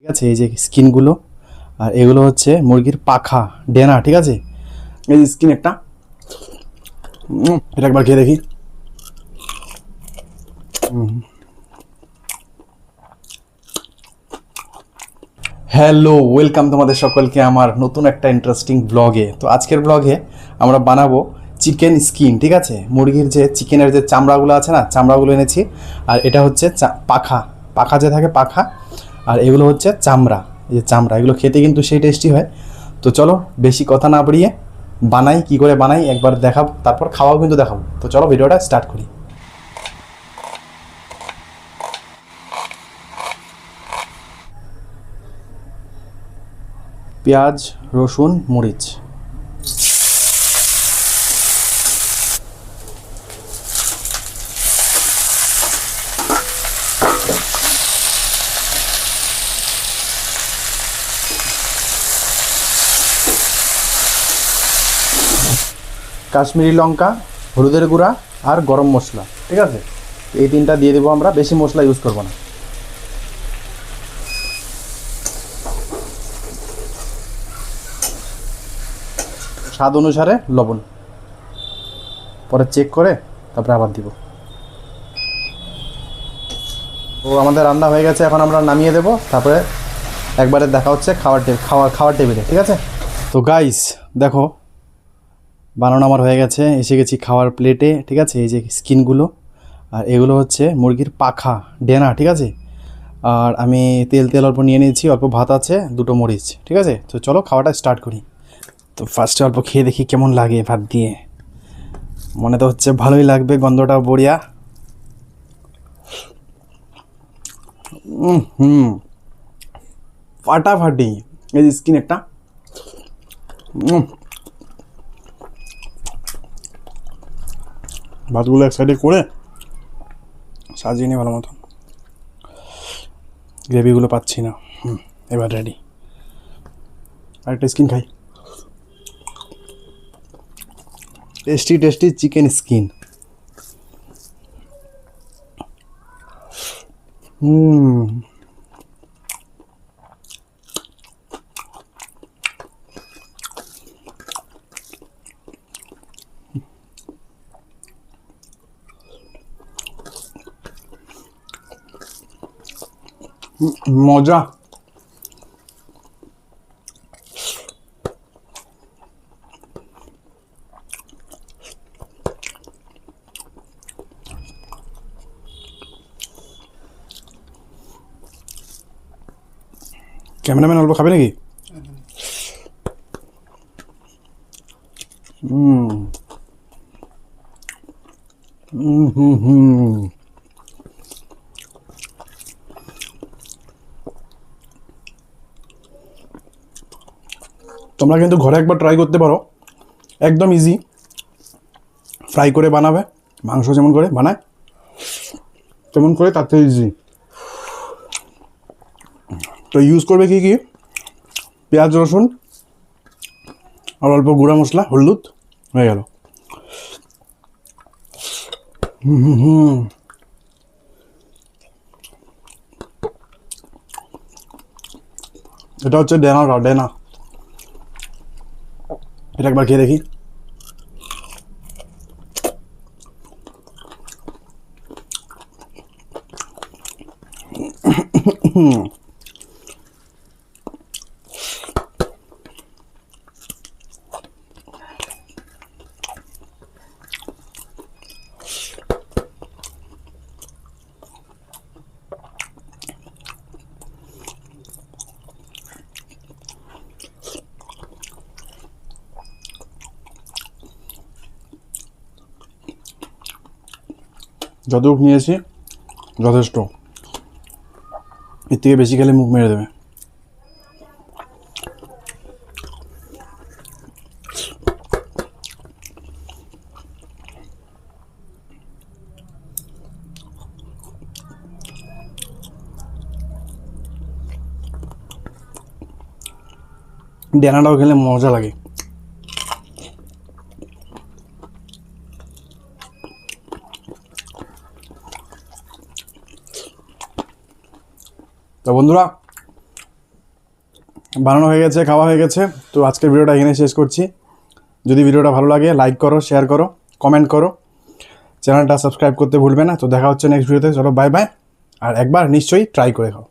ঠিক আছে, এই যে স্কিনগুলো আর এগুলো হচ্ছে মুরগির পাখা ডেনা। ঠিক আছে, এই যে স্কিন একটা, এটা একবার খেয়ে দেখি। হ্যালো, ওয়েলকাম তোমাদের সকলকে আমার নতুন একটা ইন্টারেস্টিং ব্লগে। তো আজকের ব্লগে আমরা বানাবো চিকেন স্কিন। ঠিক আছে, মুরগির যে চিকেনের যে চামড়াগুলো আছে না, চামড়াগুলো এনেছি। আর এটা হচ্ছে পাখা, পাখা যে থাকে পাখা, আর এগুলো হচ্ছে চামড়া। এই যে চামড়া, এগুলো খেতে কিন্তু সেই টেস্টি হয়। তো চলো বেশি কথা না বাড়িয়ে বানাই, কি করে বানাই একবার দেখাবো, তারপর খাওয়াও কিন্তু দেখাবো। তো চলো ভিডিওটা স্টার্ট করি। পেঁয়াজ, রসুন, মরিচ, কাশ্মীরি লঙ্কা, হলুদের গুঁড়া আর গরম মশলা। ঠিক আছে, এই তিনটা দিয়ে দেবো আমরা, বেশি মশলা ইউজ করবো না। স্বাদ অনুসারে লবণ, পরে চেক করে তারপরে আবার দিব। তো আমাদের রান্না হয়ে গেছে, এখন আমরা নামিয়ে দেবো, তারপরে একবারে দেখা হচ্ছে খাওয়ার টেবিলে। ঠিক আছে, তো গাইস দেখো, বানানো আমার হয়ে গেছে, এসে গেছি খাওয়ার প্লেটে। ঠিক আছে, এই যে স্কিনগুলো আর এগুলো হচ্ছে মুরগির পাখা ডেনা। ঠিক আছে, আর আমি তেল অল্প নিয়ে নিয়েছি, অল্প ভাত আছে, দুটো মরিচ। ঠিক আছে, তো চলো খাওয়াটা স্টার্ট করি। তো ফার্স্টে অল্প খেয়ে দেখি কেমন লাগে ভাত দিয়ে। মনে তো হচ্ছে ভালোই লাগবে, গন্ধটাও বড়িয়া। হুম, ফাটাফাটি। এই যে স্কিন একটা, ভাতগুলো এক সাইডে করে সাজিয়ে নিই ভালো মতো। গ্রেভিগুলো পাচ্ছি না, এবার রেডি। আরেকটা স্কিন খাই, টেস্টি টেস্টি চিকেন স্কিন। মজা। ক্যামেরাম্যান অল্প খাবে নাকি? তোমরা কিন্তু ঘরে একবার ট্রাই করতে পারো, একদম ইজি। ফ্রাই করে বানাবে, মাংস যেমন করে বানায় তেমন করে, তার থেকে ইজি। তো ইউজ করবে কি কি, পেঁয়াজ, রসুন আর অল্প গুঁড়া মশলা, হলুদ, হয়ে গেল। এটা হচ্ছে ডেনাটা, ডেনা। এটা একবার খেয়ে দেখি। যতটুকু নিয়েছি যথেষ্ট, এর থেকে বেশি খেলে মুখ মেরে দেবে। ডেনাটাও খেলে মজা লাগে। তো বন্ধুরা, বানানো হয়ে গেছে, খাওয়া হয়ে গেছে। তো আজকের ভিডিওটা এখানে শেষ করছি। যদি ভিডিওটা ভালো লাগে লাইক করো, শেয়ার করো, কমেন্ট করো, চ্যানেলটা সাবস্ক্রাইব করতে ভুলবে না। তো দেখা হচ্ছে নেক্সট ভিডিওতে। চলো বাই বাই। আর একবার নিশ্চয়ই ট্রাই করে খাও।